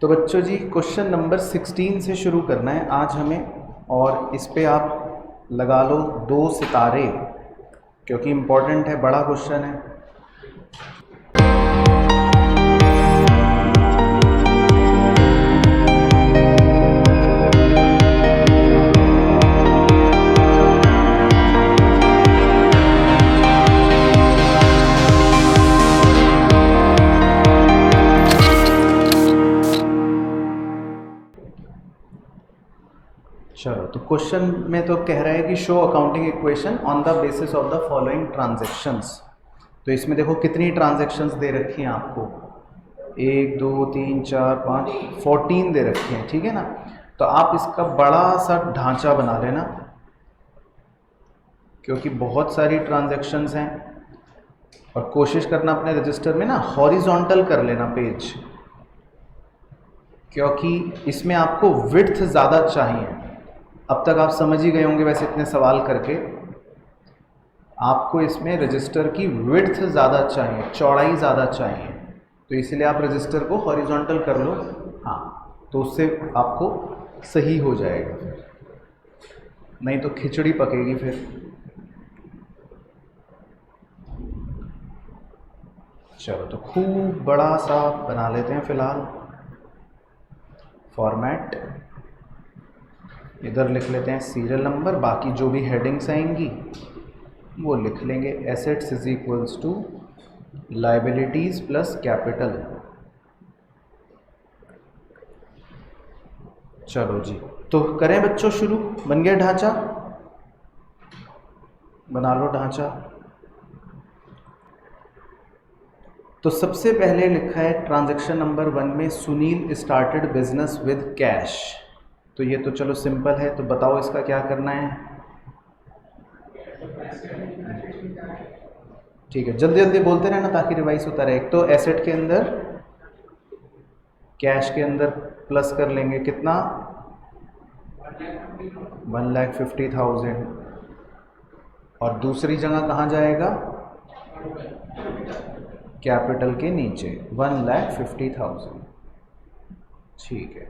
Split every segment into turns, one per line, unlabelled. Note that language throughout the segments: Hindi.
तो बच्चों जी क्वेश्चन नंबर 16 से शुरू करना है आज हमें, और इस पे आप लगा लो 2 सितारे क्योंकि इम्पोर्टेंट है, बड़ा क्वेश्चन है। चलो, तो क्वेश्चन में तो कह रहा है कि show accounting equation on the basis of the following transactions. तो इसमें देखो कितनी ट्रांजैक्शंस दे रखी हैं आपको, 1 2 3 4 5 14 दे रखी हैं, ठीक है ना। तो आप इसका बड़ा सा ढांचा बना लेना क्योंकि बहुत सारी ट्रांजैक्शंस हैं, और कोशिश करना अपने रजिस्टर में ना हॉरिजॉन्टल कर लेना पेज, क्योंकि इसमें आपको विड्थ ज़्यादा चाहिए। अब तक आप समझ ही गए होंगे वैसे इतने सवाल करके, आपको इसमें रजिस्टर की विड्थ ज़्यादा चाहिए, चौड़ाई ज़्यादा चाहिए, तो इसलिए आप रजिस्टर को हॉरिजॉन्टल कर लो। हाँ, तो उससे आपको सही हो जाएगा, नहीं तो खिचड़ी पकेगी फिर। चलो, तो खूब बड़ा सा बना लेते हैं फिलहाल फॉर्मेट। इधर लिख लेते हैं सीरियल नंबर, बाकी जो भी हेडिंग्स आएंगी वो लिख लेंगे। Assets is equals to liabilities plus capital. चलो जी, तो करें बच्चों शुरू। बन गया ढांचा, बना लो ढांचा। तो सबसे पहले लिखा है ट्रांजैक्शन नंबर 1 में Sunil started business with cash. तो ये तो चलो सिंपल है, तो बताओ इसका क्या करना है। ठीक है, जल्दी जल्दी बोलते रहना ताकि रिवाइज होता रहे। एक तो एसेट के अंदर, कैश के अंदर प्लस कर लेंगे कितना, 1,50,000, और दूसरी जगह कहाँ जाएगा, कैपिटल के नीचे 1,50,000। ठीक है,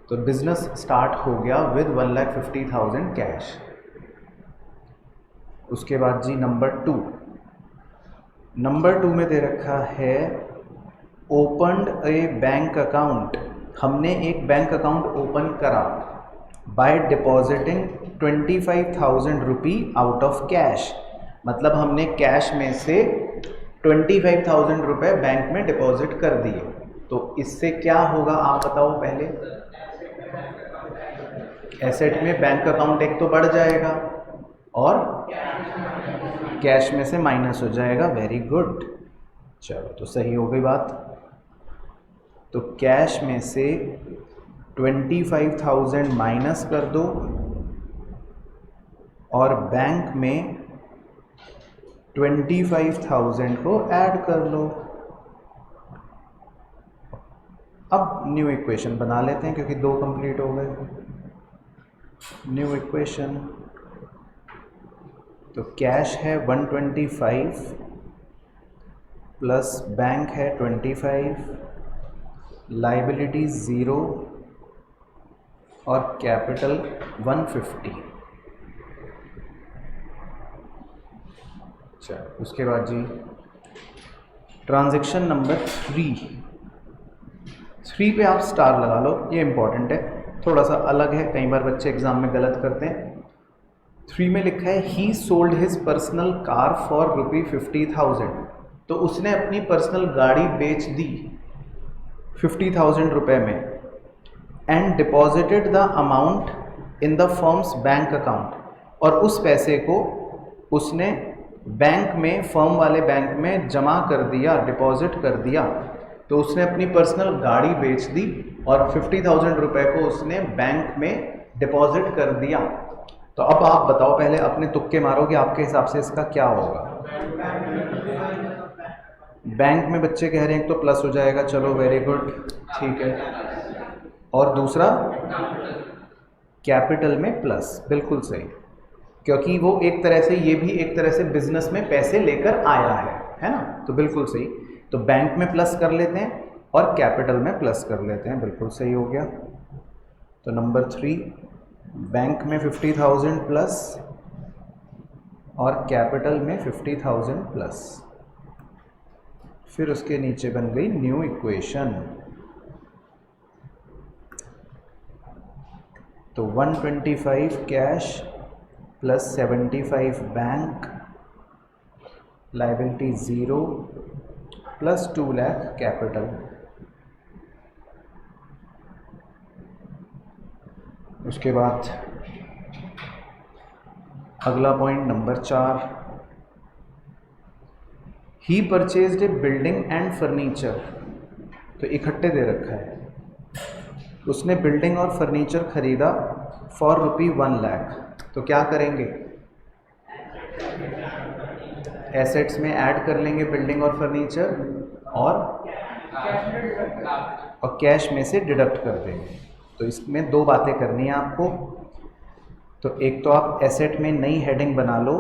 तो बिजनेस स्टार्ट हो गया विद 1,50,000 कैश। उसके बाद जी नंबर 2 में दे रखा है ओपनड ए बैंक अकाउंट। हमने एक बैंक अकाउंट ओपन करा by depositing 25,000 rupee out of cash. मतलब हमने कैश में से 25,000 रुपये बैंक में डिपॉजिट कर दिए। तो इससे क्या होगा आप बताओ पहले। एसेट में बैंक अकाउंट एक तो बढ़ जाएगा और कैश में से माइनस हो जाएगा। वेरी गुड, चलो तो सही हो गई बात। तो कैश में से 25,000 माइनस कर दो और बैंक में 25,000 को ऐड कर लो। अब न्यू इक्वेशन बना लेते हैं क्योंकि 2 कंप्लीट हो गए। न्यू इक्वेशन, तो कैश है 125 प्लस बैंक है 25, लायबिलिटी 0 और कैपिटल 150। चलो, उसके बाद जी ट्रांजैक्शन नंबर 3 पे आप स्टार लगा लो, ये इंपॉर्टेंट है, थोड़ा सा अलग है, कई बार बच्चे एग्जाम में गलत करते हैं। 3 में लिखा है ही sold his personal car for ₹50,000। तो उसने अपनी पर्सनल गाड़ी बेच दी 50,000 रुपये में, and deposited the amount in the firms bank account. और उस पैसे को उसने बैंक में, फर्म वाले बैंक में जमा कर दिया, डिपॉजिट कर दिया। तो उसने अपनी पर्सनल गाड़ी बेच दी और 50,000 रुपये को उसने बैंक में डिपॉजिट कर दिया। तो अब आप बताओ, पहले अपने तुक्के मारो कि आपके हिसाब से इसका क्या होगा। बैंक में बच्चे कह रहे हैं तो प्लस हो जाएगा, चलो वेरी गुड, ठीक है। और दूसरा कैपिटल में प्लस, बिल्कुल सही, क्योंकि वो एक तरह से, ये भी एक तरह से बिजनेस में पैसे लेकर आया है ना, तो बिल्कुल सही। तो बैंक में प्लस कर लेते हैं और कैपिटल में प्लस कर लेते हैं, बिल्कुल सही हो गया। तो नंबर 3 बैंक में 50,000 प्लस और कैपिटल में 50,000 प्लस, फिर उसके नीचे बन गई न्यू इक्वेशन। तो 125 cash plus 75 bank, liability 0 plus 2 lakh capital. उसके बाद अगला point number 4, he purchased A building and furniture. तो इकट्ठे दे रखा है, उसने बिल्डिंग और फर्नीचर खरीदा फॉर ₹1 लाख। तो क्या करेंगे, एसेट्स में ऐड कर लेंगे बिल्डिंग और फर्नीचर और कैश में से डिडक्ट कर देंगे। तो इसमें दो बातें करनी है आपको। तो एक तो आप एसेट में नई हेडिंग बना लो,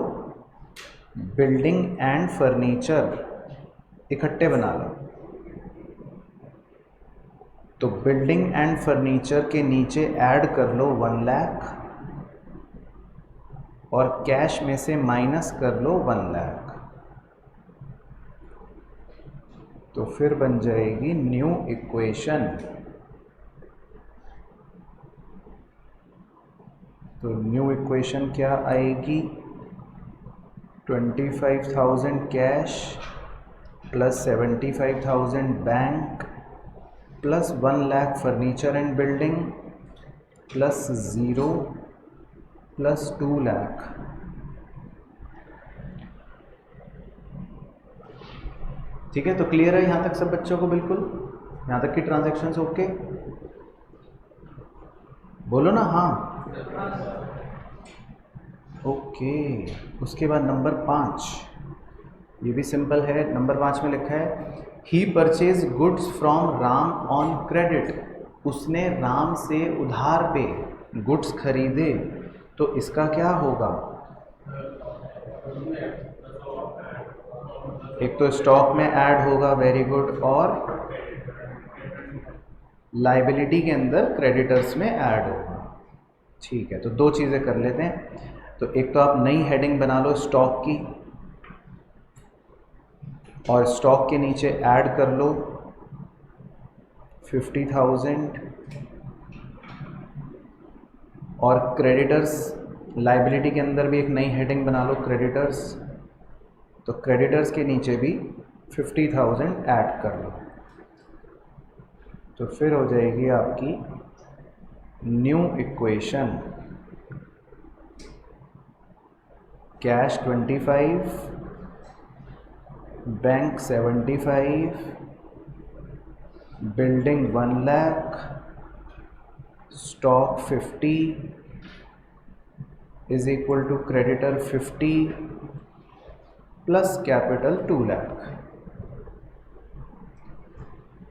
बिल्डिंग एंड फर्नीचर इकट्ठे बना लो। तो बिल्डिंग एंड फर्नीचर के नीचे ऐड कर लो 1 लाख और कैश में से माइनस कर लो 1 लाख। तो फिर बन जाएगी न्यू इक्वेशन। तो न्यू इक्वेशन क्या आएगी, 25,000 cash plus 75,000 bank plus 1 lakh furniture and building plus 0 plus 2 lakh. ठीक है, तो क्लियर है यहाँ तक सब बच्चों को? बिल्कुल यहाँ तक की ट्रांजैक्शंस ओके? बोलो ना हाँ। ओके। उसके बाद नंबर 5, ये भी सिंपल है। नंबर 5 में लिखा है he purchase goods from Ram on credit. उसने राम से उधार पे गुड्स खरीदे। तो इसका क्या होगा, एक तो स्टॉक में ऐड होगा, वेरी गुड, और लाइबिलिटी के अंदर क्रेडिटर्स में ऐड होगा। ठीक है, तो दो चीज़ें कर लेते हैं। तो एक तो आप नई हेडिंग बना लो स्टॉक की और स्टॉक के नीचे ऐड कर लो 50,000 और क्रेडिटर्स, लाइबिलिटी के अंदर भी एक नई हेडिंग बना लो क्रेडिटर्स। तो क्रेडिटर्स के नीचे भी 50,000 ऐड कर लो। तो फिर हो जाएगी आपकी new equation, cash 25, bank 75, building 1 lakh, stock 50 is equal to creditor 50 plus capital 2 lakh.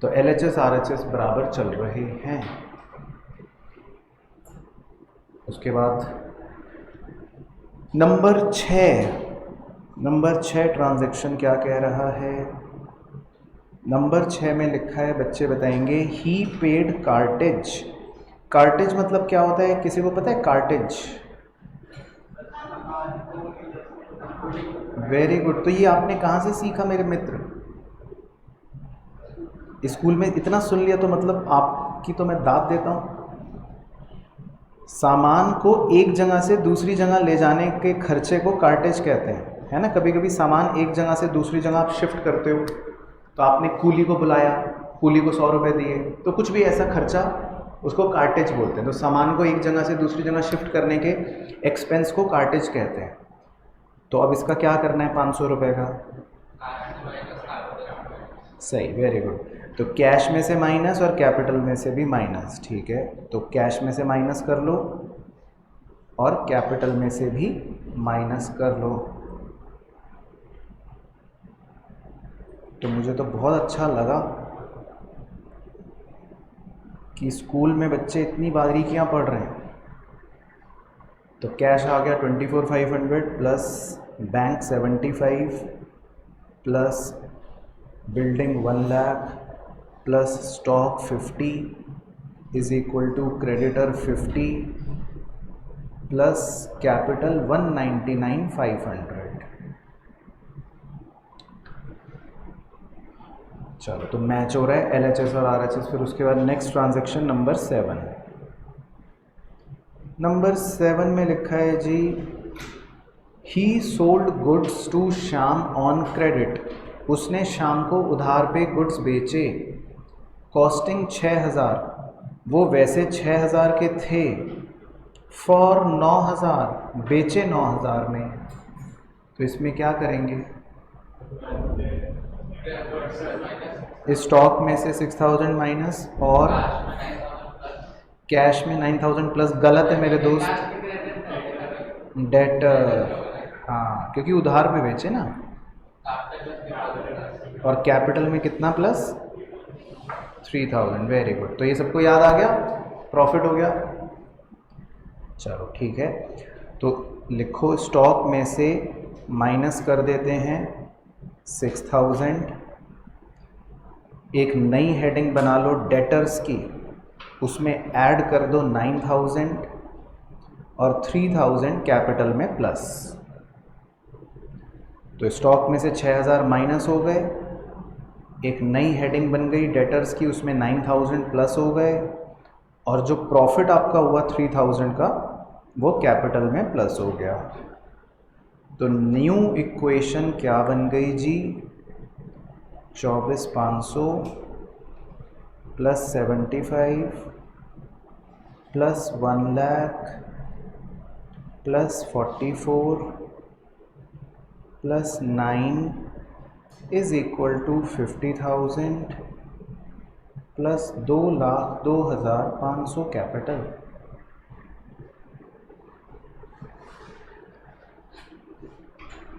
तो LHS RHS बराबर चल रहे हैं। उसके बाद नंबर 6 ट्रांजैक्शन क्या कह रहा है। नंबर 6 में लिखा है, बच्चे बताएंगे, ही पेड कार्टेज। कार्टेज मतलब क्या होता है, किसी को पता है कार्टेज? Very good. तो ये आपने कहाँ से सीखा मेरे मित्र? स्कूल में इतना सुन लिया तो मतलब आपकी तो मैं दाद देता हूँ। सामान को एक जगह से दूसरी जगह ले जाने के खर्चे को कार्टेज कहते हैं, है ना। कभी कभी सामान एक जगह से दूसरी जगह आप शिफ्ट करते हो, तो आपने कूली को बुलाया, कूली को 100 रुपये दिए, तो कुछ भी ऐसा खर्चा उसको कार्टेज बोलते हैं। तो सामान को एक जगह से दूसरी जगह शिफ्ट करने के एक्सपेंस को कार्टेज कहते हैं। तो अब इसका क्या करना है 500 रुपये का? सही, वेरी गुड। तो कैश में से माइनस और कैपिटल में से भी माइनस। ठीक है, तो कैश में से माइनस कर लो और कैपिटल में से भी माइनस कर लो। तो मुझे तो बहुत अच्छा लगा कि स्कूल में बच्चे इतनी बारीकियां पढ़ रहे हैं। तो कैश आ गया 24,500 plus bank 75 plus building 1 lakh plus stock 50 is equal to creditor 50 plus capital 199,500। चलो तो मैच हो रहा है LHS और RHS। फिर उसके बाद नेक्स्ट ट्रांजैक्शन नंबर 7। नंबर 7 में लिखा है जी he sold goods to Shyam on credit. उसने शाम को उधार पे गुड्स बेचे, कॉस्टिंग 6,000, वो वैसे 6,000 के थे, फॉर 9,000, बेचे 9,000 में। तो इसमें क्या करेंगे, स्टॉक में से 6,000 माइनस और कैश में 9,000 प्लस। गलत है मेरे दोस्त, डेटर, हाँ क्योंकि उधार पे बेचे ना। और कैपिटल में कितना प्लस 3,000। वेरी गुड, तो ये सबको याद आ गया, प्रॉफिट हो गया। चलो ठीक है, तो लिखो स्टॉक में से माइनस कर देते हैं 6,000, एक नई हेडिंग बना लो डेटर्स की, उसमें ऐड कर दो 9,000 और 3,000 कैपिटल में प्लस। तो स्टॉक में से 6,000 माइनस हो गए, एक नई हेडिंग बन गई डेटर्स की, उसमें 9,000 प्लस हो गए, और जो प्रॉफिट आपका हुआ 3,000 का वो कैपिटल में प्लस हो गया। तो न्यू इक्वेशन क्या बन गई जी, 24,500 plus 75 plus 1 lakh plus 44 plus 9 is equal to 50,000 plus 2,02,500 capital.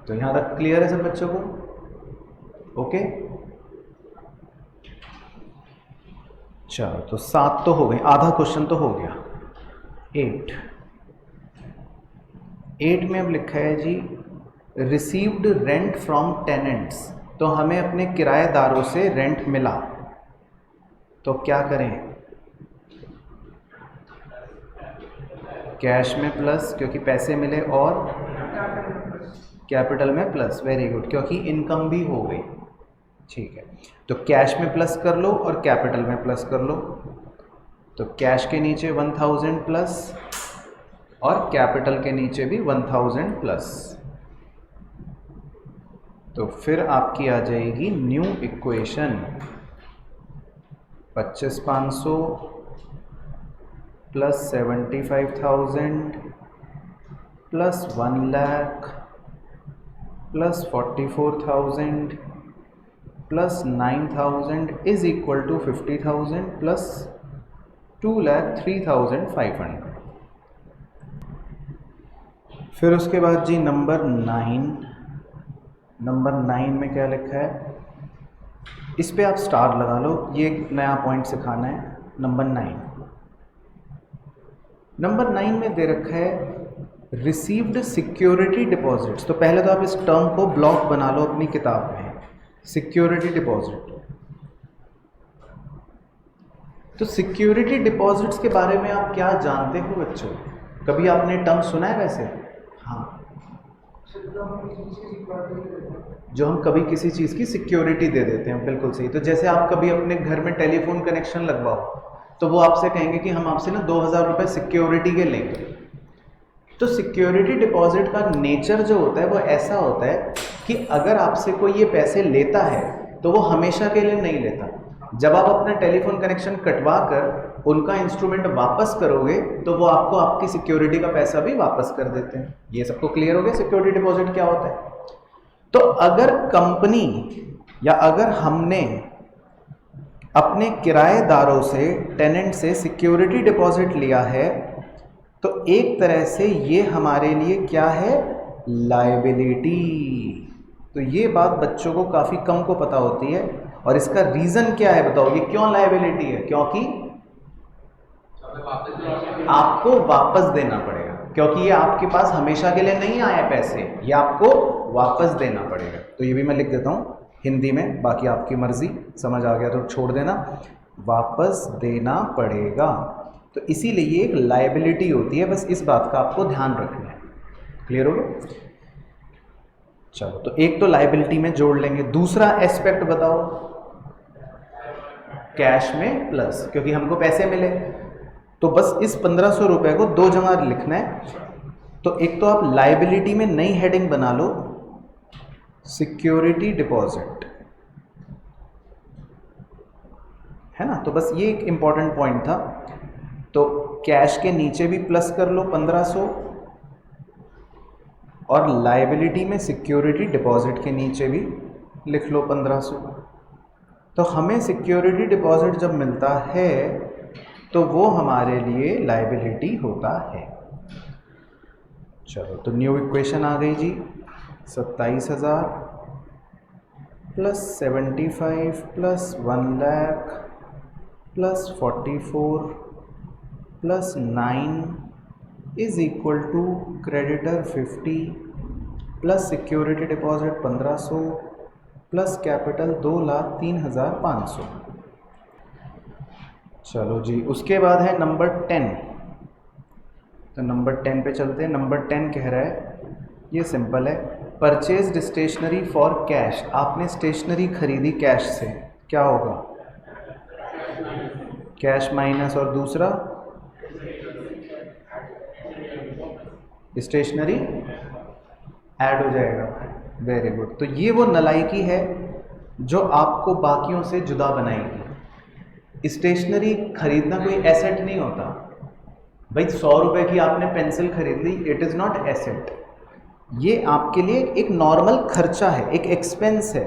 तो यहाँ तक क्लियर है सब बच्चों को? ओके, चलो तो 7 तो हो गए, आधा क्वेश्चन तो हो गया। 8 में अब लिखा है जी रिसीव्ड रेंट फ्रॉम टेनेंट्स। तो हमें अपने किराएदारों से रेंट मिला, तो क्या करें, कैश में प्लस क्योंकि पैसे मिले, और कैपिटल में प्लस। वेरी गुड, क्योंकि इनकम भी हो गई। ठीक है, तो कैश में प्लस कर लो और कैपिटल में प्लस कर लो। तो कैश के नीचे 1,000 प्लस और कैपिटल के नीचे भी 1,000 प्लस। तो फिर आपकी आ जाएगी new equation 25,500 plus 75,000 plus 1 lakh plus 44,000 plus 9,000 is equal to 50,000 plus 2,03,500। फिर उसके बाद जी नंबर 9 में क्या लिखा है, इस पे आप स्टार लगा लो, ये एक नया पॉइंट सिखाना है। नंबर 9 में दे रखा है रिसीव्ड सिक्योरिटी डिपॉजिट्स। तो पहले तो आप इस टर्म को ब्लॉक बना लो अपनी किताब में, सिक्योरिटी डिपॉजिट। तो सिक्योरिटी डिपॉजिट्स के बारे में आप क्या जानते हो बच्चों? कभी आपने टर्म सुना है वैसे? हाँ, जो हम कभी किसी चीज़ की सिक्योरिटी दे देते हैं, बिल्कुल सही। तो जैसे आप कभी अपने घर में टेलीफोन कनेक्शन लगवाओ, तो वो आपसे कहेंगे कि हम आपसे ना 2,000 रुपये सिक्योरिटी के लेंगे। तो सिक्योरिटी डिपॉजिट का नेचर जो होता है वो ऐसा होता है कि अगर आपसे कोई ये पैसे लेता है तो वो हमेशा के लिए नहीं लेता। जब आप अपना टेलीफोन कनेक्शन कटवा कर उनका इंस्ट्रूमेंट वापस करोगे तो वो आपको आपकी सिक्योरिटी का पैसा भी वापस कर देते हैं। ये सबको क्लियर हो गया सिक्योरिटी डिपॉजिट क्या होता है? तो अगर कंपनी या अगर हमने अपने किराएदारों से, टेनेंट से सिक्योरिटी डिपॉजिट लिया है, तो एक तरह से ये हमारे लिए क्या है, लायबिलिटी। तो ये बात बच्चों को काफ़ी कम को पता होती है, और इसका रीज़न क्या है बताओ, ये क्यों लायबिलिटी है? क्योंकि आपको वापस देना पड़ेगा, क्योंकि ये आपके पास हमेशा के लिए नहीं आए पैसे, ये आपको वापस देना पड़ेगा। तो ये भी मैं लिख देता हूँ, हिंदी में, बाकी आपकी मर्जी, समझ आ गया तो छोड़ देना, वापस देना पड़ेगा। तो इसीलिए ये एक लायबिलिटी होती है, बस इस बात का आपको ध्यान रखना है। क्लियर हो गया? चलो, तो एक तो लायबिलिटी में जोड़ लेंगे। दूसरा एस्पेक्ट बताओ, कैश में प्लस, क्योंकि हमको पैसे मिले, तो बस इस 1500 रुपये को दो जगह लिखना है। तो एक तो आप लायबिलिटी में नई हेडिंग बना लो, सिक्योरिटी डिपॉजिट, है ना। तो बस ये एक इंपॉर्टेंट पॉइंट था। तो कैश के नीचे भी प्लस कर लो 1500, और लायबिलिटी में सिक्योरिटी डिपॉजिट के नीचे भी लिख लो 1500। तो हमें सिक्योरिटी डिपॉजिट जब मिलता है तो वो हमारे लिए लायबिलिटी होता है। चलो, तो न्यू इक्वेशन आ गई जी, 27,000 plus 75 plus 1 lakh plus 44 plus 9 is equal to creditor 50 plus security deposit 1500 plus capital 2,03,500। चलो जी, उसके बाद है नंबर 10। तो नंबर 10 पे चलते हैं। नंबर 10 कह रहा है, ये सिंपल है, परचेज्ड स्टेशनरी फॉर कैश। आपने स्टेशनरी खरीदी कैश से, क्या होगा? कैश माइनस और दूसरा स्टेशनरी ऐड हो जाएगा। Very good. तो ये वो नलायकी है जो आपको बाकियों से जुदा बनाएगी। स्टेशनरी खरीदना कोई एसेट नहीं होता भाई। 100 रुपये की आपने पेंसिल खरीद ली, इट इज़ नॉट एसेट। ये आपके लिए एक नॉर्मल खर्चा है, एक एक्सपेंस है।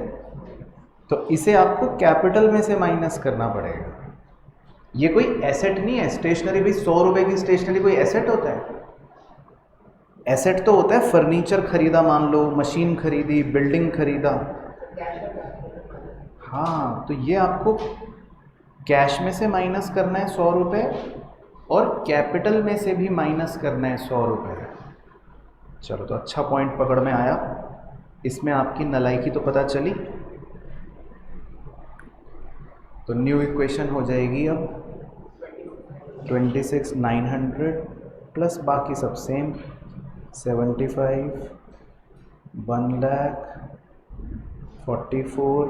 तो इसे आपको कैपिटल में से माइनस करना पड़ेगा। ये कोई एसेट नहीं है स्टेशनरी। भाई 100 रुपये की स्टेशनरी कोई एसेट होता है? एसेट तो होता है फर्नीचर खरीदा, मान लो मशीन खरीदी, बिल्डिंग खरीदा। हाँ, तो ये आपको कैश में से माइनस करना है 100 रुपये, और कैपिटल में से भी माइनस करना है 100 रुपये। चलो, तो अच्छा पॉइंट पकड़ में आया। इसमें आपकी नलायकी तो पता चली। तो न्यू इक्वेशन हो जाएगी अब 26,900 प्लस बाकी सब same, 75 1 lakh 44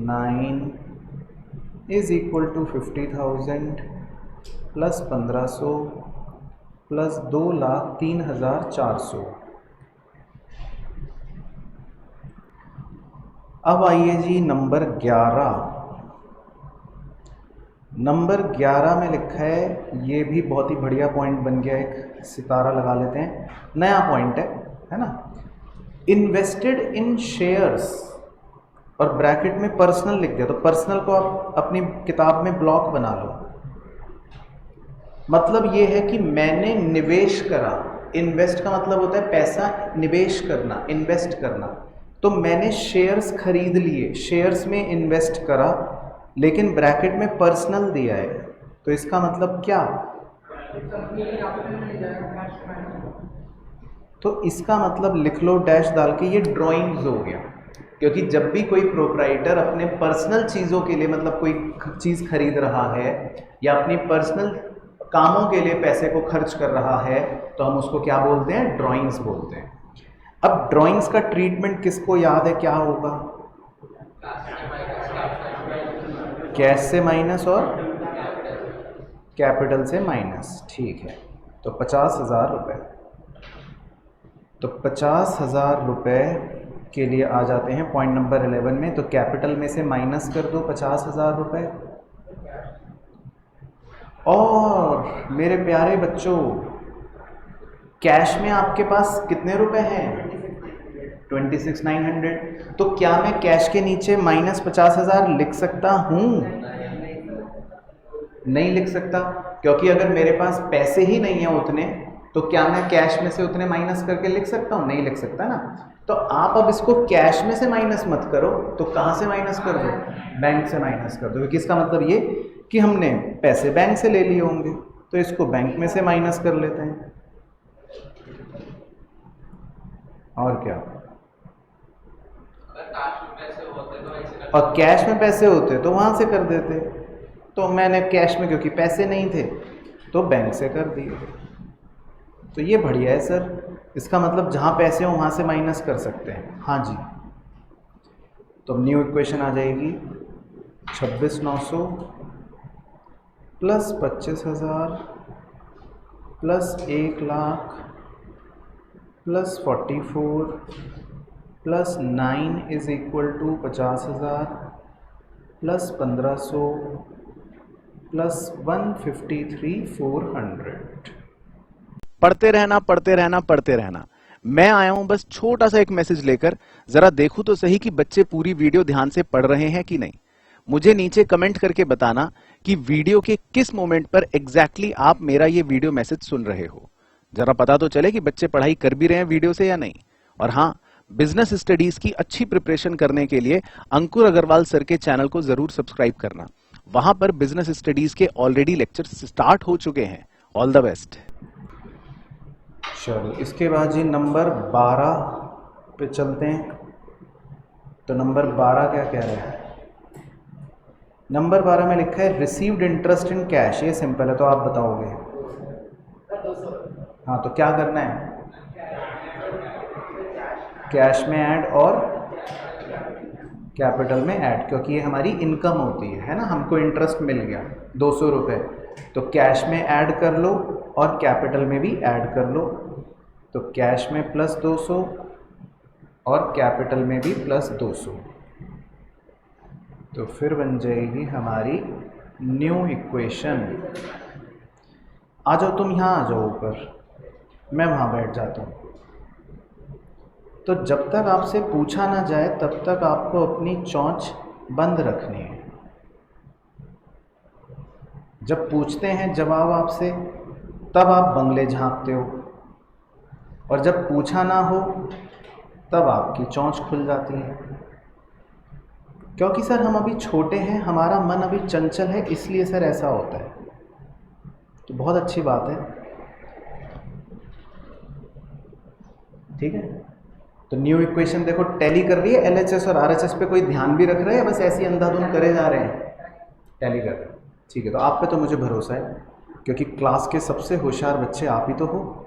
9 is equal to 50,000 plus 1500 plus 2,03,400। अब आइए जी नंबर 11। नंबर 11 में लिखा है, ये भी बहुत ही बढ़िया पॉइंट बन गया, एक सितारा लगा लेते हैं, नया पॉइंट है ना। इन्वेस्टेड इन शेयर्स, और ब्रैकेट में पर्सनल लिख दिया। तो पर्सनल को आप अपनी किताब में ब्लॉक बना लो। मतलब ये है कि मैंने निवेश करा। इन्वेस्ट का मतलब होता है पैसा निवेश करना, इन्वेस्ट करना। तो मैंने शेयर्स खरीद लिए, शेयर्स में इन्वेस्ट करा, लेकिन ब्रैकेट में पर्सनल दिया है। तो इसका मतलब क्या? तो इसका मतलब लिख लो डैश डाल के, ये ड्राइंग्स हो गया। क्योंकि जब भी कोई प्रोप्राइटर अपने पर्सनल चीज़ों के लिए, मतलब कोई चीज़ खरीद रहा है या अपनी पर्सनल कामों के लिए पैसे को खर्च कर रहा है, तो हम उसको क्या बोलते हैं? ड्राइंग्स बोलते हैं। अब ड्राइंग्स का ट्रीटमेंट किसको याद है, क्या होगा? कैश से माइनस और कैपिटल से माइनस। ठीक है, तो 50,000 रुपये। तो 50,000 रुपये के लिए आ जाते हैं पॉइंट नंबर 11 में। तो कैपिटल में से माइनस कर दो 50,000 रुपये। और मेरे प्यारे बच्चों, कैश में आपके पास कितने रुपए हैं? 26,900। तो क्या मैं कैश के नीचे माइनस 50,000 लिख सकता हूँ? नहीं लिख सकता, क्योंकि अगर मेरे पास पैसे ही नहीं है उतने, तो क्या मैं कैश में से उतने माइनस करके लिख सकता हूँ? नहीं लिख सकता ना। तो आप अब इसको कैश में से माइनस मत करो, तो कहाँ से माइनस कर दो? बैंक से माइनस कर दो। क्योंकि इसका मतलब ये कि हमने पैसे बैंक से ले लिए होंगे, तो इसको बैंक में से माइनस कर लेते हैं। और क्या? और कैश में पैसे होते तो वहाँ से कर देते, तो मैंने कैश में क्योंकि पैसे नहीं थे तो बैंक से कर दिए। तो ये बढ़िया है सर, इसका मतलब जहाँ पैसे हो वहाँ से माइनस कर सकते हैं। हाँ जी, तो न्यू इक्वेशन आ जाएगी 26,900 plus 25,000 plus 1,00,000 plus 44 plus 9 is equal to 50,000 plus 1,500 plus 153,400।
पढ़ते रहना पढ़ते रहना पढ़ते रहना। मैं आया हूं बस छोटा सा एक मैसेज लेकर, जरा देखूं तो सही कि बच्चे पूरी वीडियो ध्यान से पढ़ रहे हैं कि नहीं। मुझे नीचे कमेंट करके बताना कि वीडियो के किस मोमेंट पर एग्जैक्टली आप मेरा ये वीडियो मैसेज सुन रहे हो। जरा पता तो चले कि बच्चे पढ़ाई कर भी रहे हैं वीडियो से या नहीं। और हाँ, बिजनेस स्टडीज की अच्छी प्रिपरेशन करने के लिए अंकुर अग्रवाल सर के चैनल को जरूर सब्सक्राइब करना। वहां पर बिजनेस स्टडीज के ऑलरेडी लेक्चर्स स्टार्ट हो चुके हैं। All the best.
चलो इसके बाद जी नंबर 12 पे चलते हैं। तो नंबर 12 क्या कह रहा है? नंबर 12 में लिखा है रिसीव्ड इंटरेस्ट इन कैश। ये सिंपल है, तो आप बताओगे। हाँ, तो क्या करना है? कैश में ऐड और कैपिटल में ऐड, क्योंकि ये हमारी इनकम होती है ना। हमको इंटरेस्ट मिल गया 200 रुपये, तो कैश में ऐड कर लो और कैपिटल में भी ऐड कर लो। तो कैश में प्लस 200 और कैपिटल में भी प्लस 200, तो फिर बन जाएगी हमारी न्यू इक्वेशन। आ जाओ तुम यहाँ, आ जाओ ऊपर, मैं वहाँ बैठ जाता हूँ। तो जब तक आपसे पूछा ना जाए तब तक आपको अपनी चोंच बंद रखनी है। जब पूछते हैं जवाब आपसे तब आप बंगले झांकते हो, और जब पूछा ना हो तब आपकी चोंच खुल जाती है। क्योंकि सर हम अभी छोटे हैं, हमारा मन अभी चंचल है, इसलिए सर ऐसा होता है। तो बहुत अच्छी बात है, ठीक है। तो न्यू इक्वेशन देखो टैली कर रही है। एलएचएस और आरएचएस पे कोई ध्यान भी रख रहा है या बस ऐसे ही अंधाधुंध करे जा रहे हैं? टैली कर रहे हैं, ठीक है। तो आप पे तो मुझे भरोसा है, क्योंकि क्लास के सबसे होशियार बच्चे आप ही तो हो।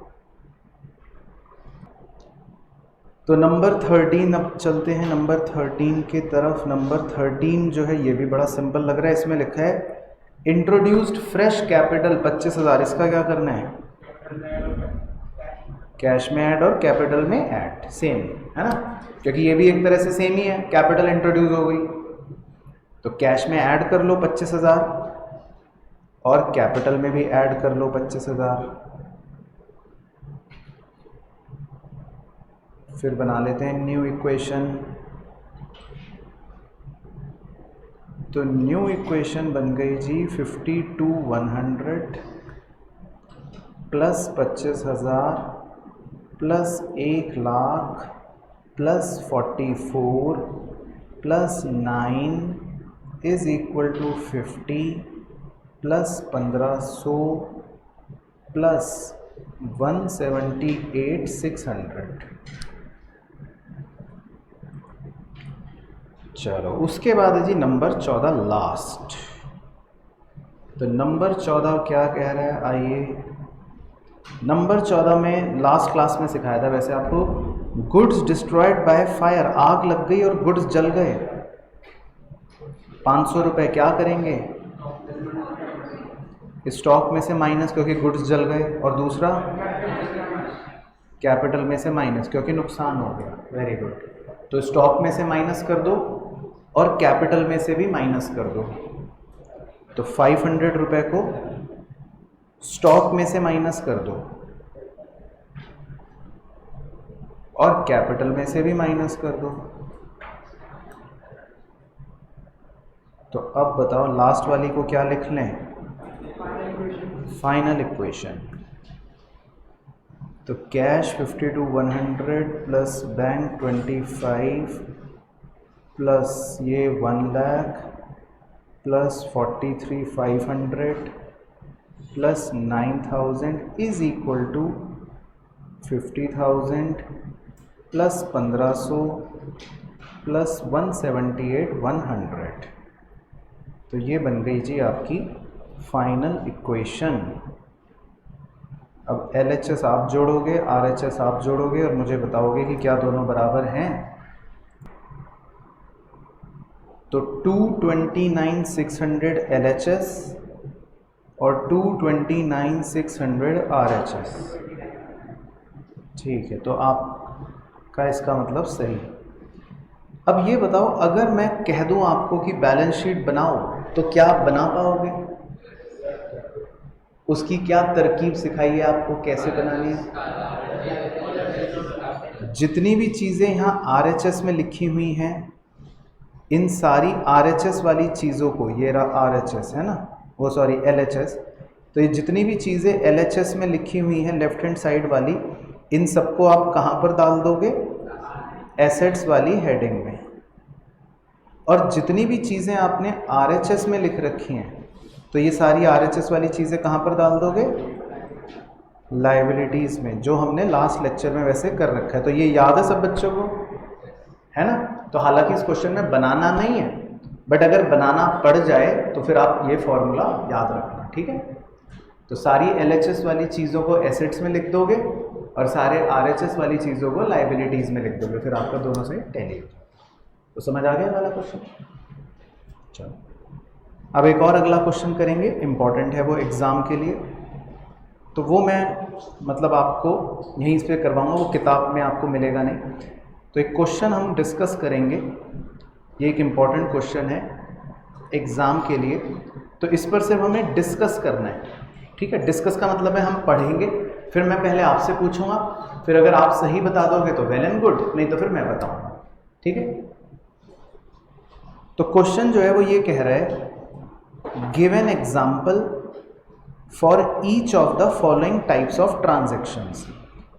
तो नंबर 13 अब चलते हैं नंबर 13 की तरफ। नंबर 13 जो है ये भी बड़ा सिंपल लग रहा है। इसमें लिखा है इंट्रोड्यूस्ड फ्रेश कैपिटल 25,000। इसका क्या करना है? कैश में ऐड और कैपिटल में ऐड, सेम है ना, क्योंकि ये भी एक तरह से सेम ही है। कैपिटल इंट्रोड्यूस हो गई तो कैश में ऐड कर लो 25,000 और कैपिटल में भी ऐड कर लो 25,000। फिर बना लेते हैं न्यू इक्वेशन। तो न्यू इक्वेशन बन गई जी 52,100 plus 25,000 plus 1,00,000 plus 44 plus 9 is equal to 50 plus 1,500 plus 178,600। चलो उसके बाद है जी नंबर 14 लास्ट। तो नंबर 14 क्या कह रहा है? आइए, नंबर 14 में लास्ट क्लास में सिखाया था वैसे आपको। गुड्स डिस्ट्रॉयड बाय फायर, आग लग गई और गुड्स जल गए। 500 रुपये क्या करेंगे? स्टॉक में से माइनस क्योंकि गुड्स जल गए, और दूसरा कैपिटल में से माइनस क्योंकि नुकसान हो गया। Very good. तो स्टॉक में से माइनस कर दो और कैपिटल में से भी माइनस कर दो। तो 500 रुपये को स्टॉक में से माइनस कर दो और कैपिटल में से भी माइनस कर दो। तो अब बताओ लास्ट वाली को क्या लिख लें? Final equation. तो कैश 52,100 प्लस बैंक 25 प्लस ये 1,00,000 plus 43,500 plus 9,000 is equal to 50,000 plus 1,500 plus 178,100। तो ये बन गई जी आपकी फाइनल इक्वेशन। अब LHS आप जोड़ोगे, RHS आप जोड़ोगे और मुझे बताओगे कि क्या दोनों बराबर हैं। तो 229,600 LHS और 229,600 RHS। ठीक है, तो आपका इसका मतलब सही। अब ये बताओ, अगर मैं कह दूं आपको कि बैलेंस शीट बनाओ, तो क्या आप बना पाओगे? उसकी क्या तरकीब सिखाई है आपको, कैसे बनानी है? जितनी भी चीज़ें यहाँ RHS में लिखी हुई हैं, इन सारी RHS वाली चीज़ों को, ये रहा RHS है ना, वो सॉरी LHS, तो ये जितनी भी चीज़ें LHS में लिखी हुई हैं लेफ्ट हैंड साइड वाली, इन सबको आप कहाँ पर डाल दोगे? एसेट्स वाली हेडिंग में। और जितनी भी चीज़ें आपने RHS में लिख रखी हैं, तो ये सारी RHS वाली चीज़ें कहाँ पर डाल दोगे? लायबिलिटीज़ में, जो हमने लास्ट लेक्चर में वैसे कर रखा है। तो ये याद है सब बच्चों को, है ना? तो हालांकि इस क्वेश्चन में बनाना नहीं है, बट अगर बनाना पड़ जाए तो फिर आप ये फॉर्मूला याद रखना, ठीक है? तो सारी LHS वाली चीज़ों को एसेट्स में लिख दोगे और सारे RHS वाली चीज़ों को लायबिलिटीज़ में लिख दोगे, फिर आपका दोनों से टैली हो जाएगा। तो समझ आ गया वाला क्वेश्चन? चलो, अब एक और अगला क्वेश्चन करेंगे, इम्पॉर्टेंट है वो एग्ज़ाम के लिए। तो वो मैं मतलब आपको यहीं पे करवाऊंगा, वो किताब में आपको मिलेगा नहीं। तो एक क्वेश्चन हम डिस्कस करेंगे, ये एक इम्पॉर्टेंट क्वेश्चन है एग्ज़ाम के लिए, तो इस पर सिर्फ हमें डिस्कस करना है, ठीक है? डिस्कस का मतलब है हम पढ़ेंगे, फिर मैं पहले आपसे पूछूंगा, फिर अगर आप सही बता दोगे तो वेल एंड गुड, नहीं तो फिर मैं बताऊंगा, ठीक है? तो क्वेश्चन जो है वो ये कह रहा है, give an example for each of the following types of transactions.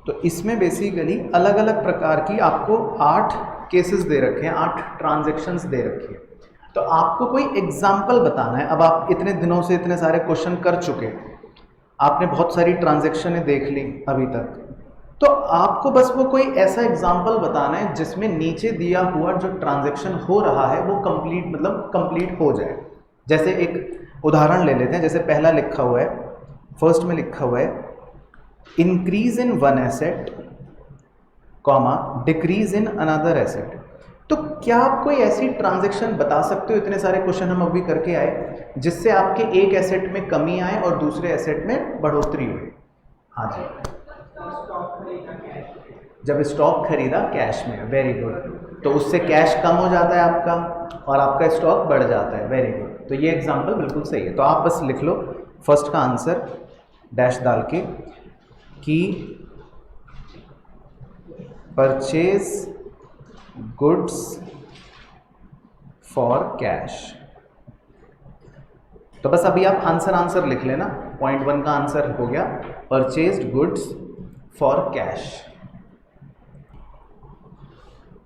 तो इसमें बेसिकली अलग अलग प्रकार की आपको 8 केसेस दे रखे हैं, 8 ट्रांजेक्शन्स दे रखी है। तो आपको कोई एग्जाम्पल बताना है। अब आप इतने दिनों से इतने सारे क्वेश्चन कर चुके, आपने बहुत सारी ट्रांजेक्शनें देख ली अभी तक, तो आपको बस वो कोई ऐसा एग्जाम्पल बताना है जिसमें नीचे दिया हुआ जो ट्रांजेक्शन हो रहा है वो कंप्लीट, मतलब कंप्लीट हो जाए। जैसे एक उदाहरण ले लेते हैं, जैसे पहला लिखा हुआ है, फर्स्ट में लिखा हुआ है increase in one asset comma decrease in another asset. तो क्या आप कोई ऐसी ट्रांजैक्शन बता सकते हो, इतने सारे क्वेश्चन हम अभी करके आए, जिससे आपके एक एसेट में कमी आए और दूसरे एसेट में बढ़ोतरी हुई? हाँ जी, जब स्टॉक खरीदा कैश में, वेरी गुड, तो उससे कैश कम हो जाता है आपका और आपका स्टॉक बढ़ जाता है, वेरी गुड। तो ये एग्जांपल बिल्कुल सही है। तो आप बस लिख लो फर्स्ट का आंसर डैश डाल के कि परचेज गुड्स फॉर कैश। तो बस अभी आप आंसर लिख लेना। पॉइंट 1 का आंसर हो गया परचेज्ड गुड्स फॉर कैश।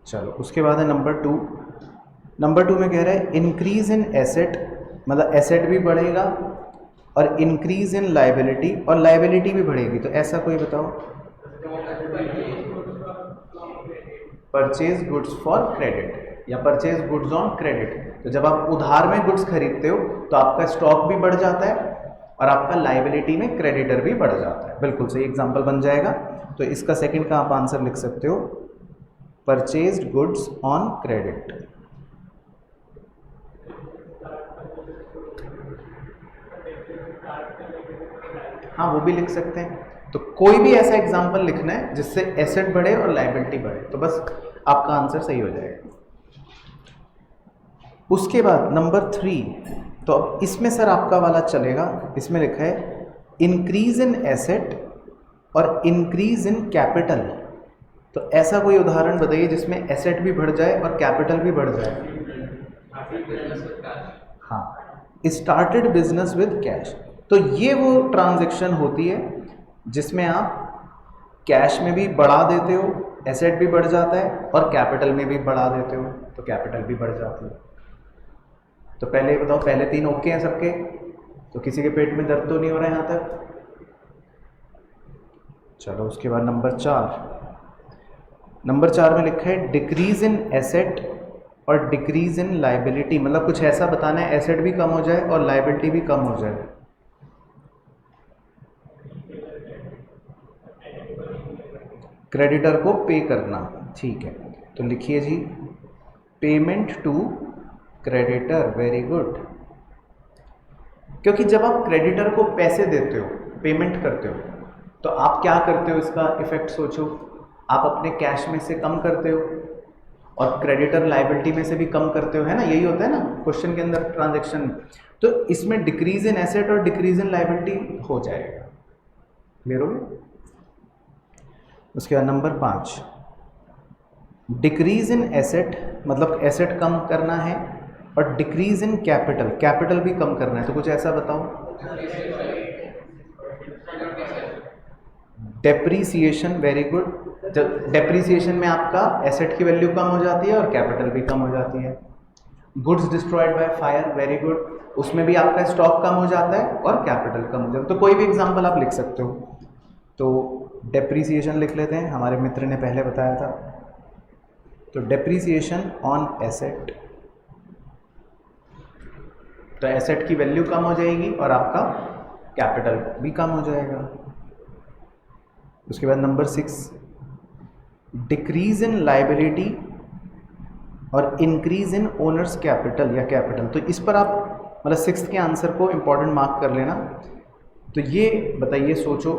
चलो, उसके बाद है नंबर 2। नंबर 2 में कह रहा है इंक्रीज इन एसेट, मतलब एसेट भी बढ़ेगा और इंक्रीज इन लायबिलिटी, और लायबिलिटी भी बढ़ेगी। तो ऐसा कोई बताओ, परचेज गुड्स फॉर क्रेडिट या परचेज गुड्स ऑन क्रेडिट। तो जब आप उधार में गुड्स खरीदते हो तो आपका स्टॉक भी बढ़ जाता है और आपका लायबिलिटी में क्रेडिटर भी बढ़ जाता है। बिल्कुल सही एग्जांपल बन जाएगा। तो इसका सेकंड का आप आंसर लिख सकते हो परचेज्ड गुड्स ऑन क्रेडिट। हाँ, वो भी लिख सकते हैं। तो कोई भी ऐसा एग्जांपल लिखना है जिससे एसेट बढ़े और लायबिलिटी बढ़े, तो बस आपका आंसर सही हो जाएगा। उसके बाद नंबर 3, तो अब इसमें सर आपका वाला चलेगा। इसमें लिखा है इंक्रीज इन एसेट और इंक्रीज इन कैपिटल। तो ऐसा कोई उदाहरण बताइए जिसमें एसेट भी बढ़ जाए और कैपिटल भी बढ़ जाए। हाँ, स्टार्टेड बिजनेस विद कैश। तो ये वो ट्रांजैक्शन होती है जिसमें आप कैश में भी बढ़ा देते हो, एसेट भी बढ़ जाता है, और कैपिटल में भी बढ़ा देते हो तो कैपिटल भी बढ़ जाती है। तो पहले बताओ, पहले 3 ओके हैं सबके? तो किसी के पेट में दर्द तो नहीं हो रहा है यहाँ तक? चलो, उसके बाद नंबर 4, नंबर 4 में लिखा है डिक्रीज इन एसेट और डिक्रीज इन लाइबिलिटी, मतलब कुछ ऐसा बताना है एसेट भी कम हो जाए और लाइबिलिटी भी कम हो जाए। क्रेडिटर को पे करना, ठीक है, तो लिखिए जी payment to creditor, very good. क्योंकि जब आप क्रेडिटर को पैसे देते हो, पेमेंट करते हो, तो आप क्या करते हो, इसका इफेक्ट सोचो, आप अपने कैश में से कम करते हो और क्रेडिटर लाइबिलिटी में से भी कम करते हो, है ना, यही होता है ना क्वेश्चन के अंदर ट्रांजैक्शन। तो इसमें डिक्रीज इन एसेट और डिक्रीज इन लाइबिलिटी हो जाएगा, क्लियर हो गया। उसके बाद नंबर 5, डिक्रीज इन एसेट मतलब एसेट कम करना है और डिक्रीज इन कैपिटल, कैपिटल भी कम करना है, तो कुछ ऐसा बताओ। Depreciation, very good. जब डेप्रीसिएशन में आपका एसेट की वैल्यू कम हो जाती है और कैपिटल भी कम हो जाती है। Goods destroyed by fire, very good, उसमें भी आपका स्टॉक कम हो जाता है और कैपिटल कम हो जाता है। तो कोई भी एग्जांपल आप लिख सकते हो। तो डेप्रीसिएशन लिख लेते हैं, हमारे मित्र ने पहले बताया था। तो डेप्रीसिएशन ऑन एसेट, तो एसेट की वैल्यू कम हो जाएगी और आपका कैपिटल भी कम हो जाएगा। उसके बाद नंबर 6, डिक्रीज इन लाइबिलिटी और इंक्रीज इन ओनर्स कैपिटल या कैपिटल। तो इस पर आप मतलब 6th के आंसर को इंपॉर्टेंट मार्क कर लेना। तो ये बताइए, सोचो,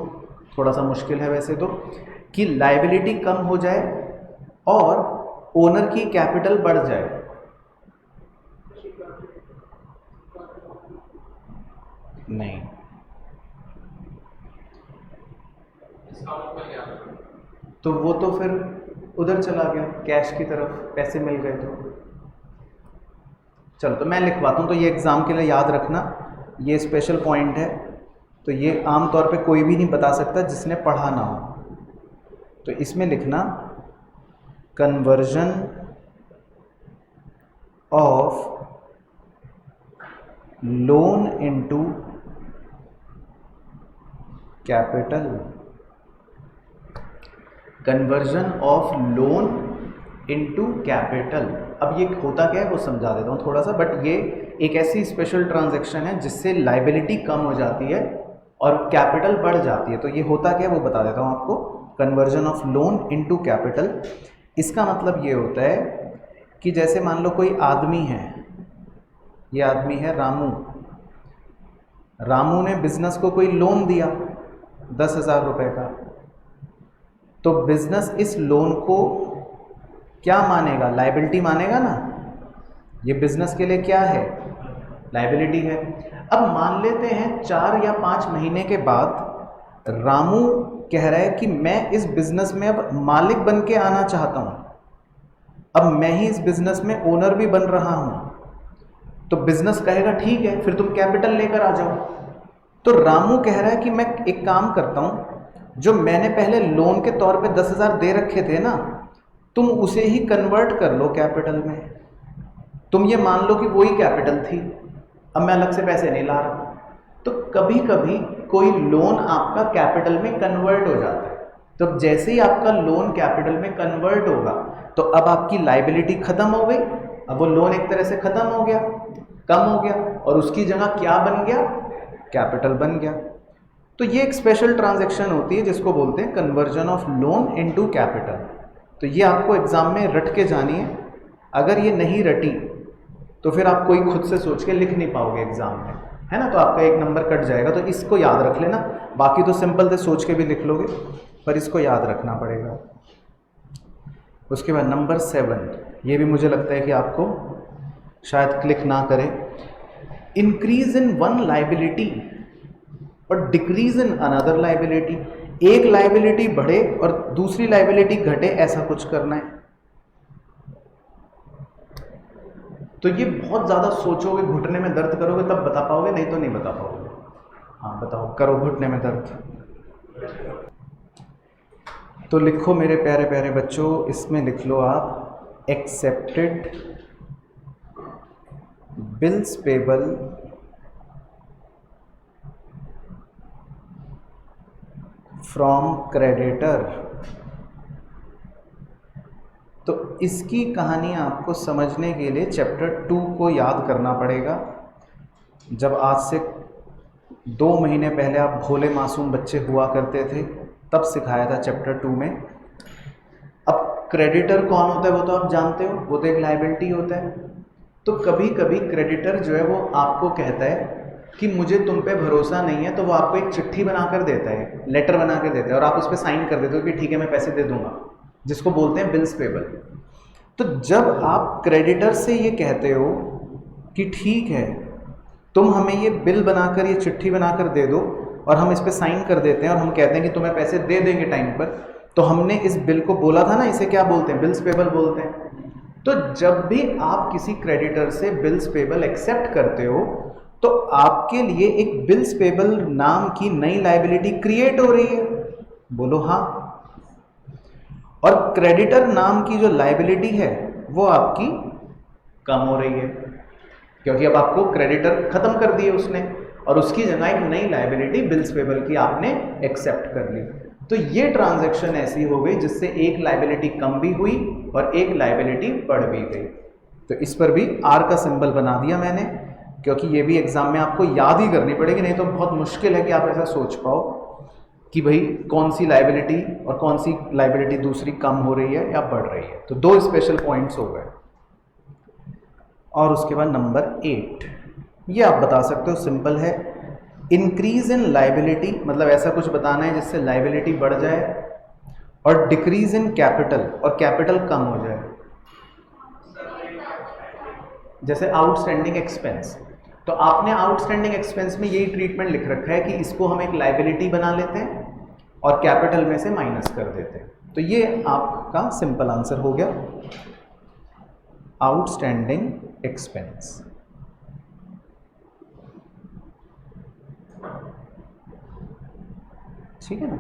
थोड़ा सा मुश्किल है वैसे तो, कि लाइबिलिटी कम हो जाए और ओनर की कैपिटल बढ़ जाए। नहीं, तो वो तो फिर उधर चला गया कैश की तरफ, पैसे मिल गए तो। चलो तो मैं लिखवाता हूँ, तो ये एग्ज़ाम के लिए याद रखना, ये स्पेशल पॉइंट है। तो ये आम तौर पे कोई भी नहीं बता सकता जिसने पढ़ा ना हो। तो इसमें लिखना conversion of loan into capital, conversion of loan into capital. अब ये होता क्या है वो समझा देता हूँ थोड़ा सा, बट ये एक ऐसी स्पेशल ट्रांजैक्शन है जिससे लाइबिलिटी कम हो जाती है और कैपिटल बढ़ जाती है। तो ये होता क्या है वो बता देता हूँ आपको। Conversion of loan into capital, इसका मतलब ये होता है कि जैसे मान लो कोई आदमी है, ये आदमी है रामू, रामू ने बिजनेस को कोई लोन दिया 10,000 रुपये का, तो बिजनेस इस लोन को क्या मानेगा, लाइबिलिटी मानेगा ना। ये बिजनेस के लिए क्या है, लाइबिलिटी है। अब मान लेते हैं 4 या 5 महीने के बाद रामू कह रहा है कि मैं इस बिजनेस में अब मालिक बन के आना चाहता हूं, अब मैं ही इस बिजनेस में ओनर भी बन रहा हूं। तो बिजनेस कहेगा ठीक है, फिर तुम कैपिटल लेकर आ जाओ। तो रामू कह रहा है कि मैं एक काम करता हूं, जो मैंने पहले लोन के तौर पे 10,000 दे रखे थे ना, तुम उसे ही कन्वर्ट कर लो कैपिटल में। तुम ये मान लो कि वही कैपिटल थी, अब मैं अलग से पैसे नहीं ला रहा। तो कभी कभी कोई लोन आपका कैपिटल में कन्वर्ट हो जाता है। तो जैसे ही आपका लोन कैपिटल में कन्वर्ट होगा तो अब आपकी लाइबिलिटी खत्म हो गई, अब वो लोन एक तरह से खत्म हो गया, कम हो गया, और उसकी जगह क्या बन गया, कैपिटल बन गया। तो ये एक स्पेशल ट्रांजैक्शन होती है जिसको बोलते हैं conversion of loan into capital. तो ये आपको एग्जाम में रट के जानी है। अगर ये नहीं रटी तो फिर आप कोई खुद से सोच के लिख नहीं पाओगे एग्जाम में, है ना, तो आपका 1 नंबर कट जाएगा। तो इसको याद रख लेना, बाकी तो सिंपल से सोच के भी लिख लोगे, पर इसको याद रखना पड़ेगा। उसके बाद नंबर 7, ये भी मुझे लगता है कि आपको शायद क्लिक ना करें। इंक्रीज इन वन लाइबिलिटी और डिक्रीज इन अनदर लाइबिलिटी, एक लाइबिलिटी बढ़े और दूसरी लाइबिलिटी घटे, ऐसा कुछ करना है। तो ये बहुत ज़्यादा सोचोगे, घुटने में दर्द करोगे तब बता पाओगे, नहीं तो नहीं बता पाओगे। हाँ बताओ, करो घुटने में दर्द। तो लिखो मेरे प्यारे प्यारे बच्चों, इसमें लिख लो आप accepted bills payable from creditor इसकी कहानी आपको समझने के लिए चैप्टर 2 को याद करना पड़ेगा। जब आज से 2 महीने पहले आप भोले मासूम बच्चे हुआ करते थे, तब सिखाया था चैप्टर 2 में। अब क्रेडिटर कौन होता है वो तो आप जानते हो, वो तो एक लायबिलिटी होता है। तो कभी कभी क्रेडिटर जो है वो आपको कहता है कि मुझे तुम पे भरोसा नहीं है, तो वो आपको एक चिट्ठी बनाकर देता है, लेटर बना कर देता है, और आप उस पर साइन कर देते हो कि ठीक है मैं पैसे दे दूंगा, जिसको बोलते हैं बिल्स पेबल। तो जब आप क्रेडिटर से ये कहते हो कि ठीक है तुम हमें ये बिल बनाकर, ये चिट्ठी बनाकर दे दो, और हम इस पर साइन कर देते हैं और हम कहते हैं कि तुम्हें पैसे दे देंगे टाइम पर, तो हमने इस बिल को बोला था ना, इसे क्या बोलते हैं? बिल्स पेबल बोलते हैं। तो जब भी आप किसी क्रेडिटर से बिल्स पेबल एक्सेप्ट करते हो तो आपके लिए एक बिल्स पेबल नाम की नई लायबिलिटी क्रिएट हो रही है। बोलो हाँ। और क्रेडिटर नाम की जो लायबिलिटी है वो आपकी कम हो रही है, क्योंकि अब आपको क्रेडिटर खत्म कर दिए उसने, और उसकी जगह एक नई लायबिलिटी बिल्स पेबल की आपने एक्सेप्ट कर ली। तो ये ट्रांजैक्शन ऐसी हो गई जिससे एक लायबिलिटी कम भी हुई और एक लायबिलिटी बढ़ भी गई। तो इस पर भी आर का सिंबल बना दिया मैंने, क्योंकि ये भी एग्जाम में आपको याद ही करनी पड़ेगी, नहीं तो बहुत मुश्किल है कि आप ऐसा सोच पाओ कि भाई कौन सी लायबिलिटी और कौन सी लायबिलिटी दूसरी कम हो रही है या बढ़ रही है। तो 2 स्पेशल पॉइंट्स हो गए। और उसके बाद नंबर 8, ये आप बता सकते हो, सिंपल है। इंक्रीज इन लायबिलिटी, मतलब ऐसा कुछ बताना है जिससे लायबिलिटी बढ़ जाए, और डिक्रीज इन कैपिटल, और कैपिटल कम हो जाए। जैसे आउटस्टैंडिंग एक्सपेंस, तो आपने आउटस्टैंडिंग एक्सपेंस में यही ट्रीटमेंट लिख रखा है कि इसको हम एक लायबिलिटी बना लेते हैं और कैपिटल में से माइनस कर देते हैं। तो ये आपका सिंपल आंसर हो गया, आउटस्टैंडिंग एक्सपेंस। ठीक है ना।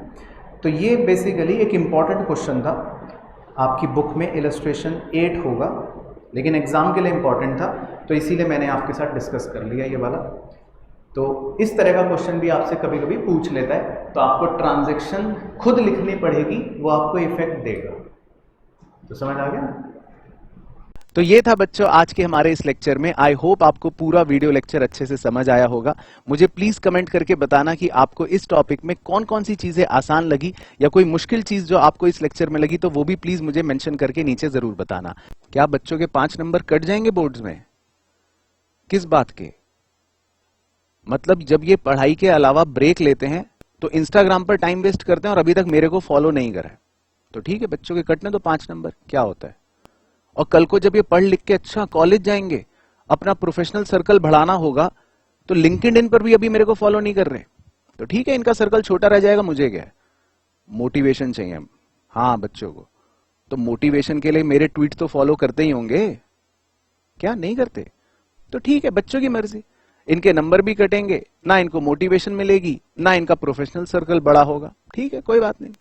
तो ये बेसिकली एक इम्पॉर्टेंट क्वेश्चन था, आपकी बुक में इलस्ट्रेशन 8 होगा, लेकिन एग्जाम के लिए इम्पॉर्टेंट था, तो इसीलिए मैंने आपके साथ डिस्कस कर लिया ये वाला। तो इस तरह का क्वेश्चन भी आपसे कभी कभी पूछ लेता है, तो आपको ट्रांजैक्शन खुद लिखनी पड़ेगी, वो आपको इफेक्ट देगा। तो समझ आ गया ना।
तो ये था बच्चों आज के हमारे इस लेक्चर में। आई होप आपको पूरा वीडियो लेक्चर अच्छे से समझ आया होगा। मुझे प्लीज कमेंट करके बताना कि आपको इस टॉपिक में कौन कौन सी चीजें आसान लगी, या कोई मुश्किल चीज जो आपको इस लेक्चर में लगी, तो वो भी प्लीज मुझे मेंशन करके नीचे जरूर बताना। क्या बच्चों के 5 नंबर कट जाएंगे बोर्ड्स में? किस बात के? मतलब जब ये पढ़ाई के अलावा ब्रेक लेते हैं तो इंस्टाग्राम पर टाइम वेस्ट करते हैं और अभी तक मेरे को फॉलो नहीं करा है, तो ठीक है बच्चों के कटने तो 5 नंबर, क्या होता है। और कल को जब ये पढ़ लिख के अच्छा कॉलेज जाएंगे, अपना प्रोफेशनल सर्कल बढ़ाना होगा, तो लिंक्डइन पर भी अभी मेरे को फॉलो नहीं कर रहे, तो ठीक है इनका सर्कल छोटा रह जाएगा। मुझे क्या है, मोटिवेशन चाहिए। हाँ बच्चों को तो मोटिवेशन के लिए मेरे ट्वीट तो फॉलो करते ही होंगे, क्या नहीं करते? तो ठीक है बच्चों की मर्जी, इनके नंबर भी कटेंगे, ना इनको मोटिवेशन मिलेगी, ना इनका प्रोफेशनल सर्कल बड़ा होगा। ठीक है कोई बात नहीं।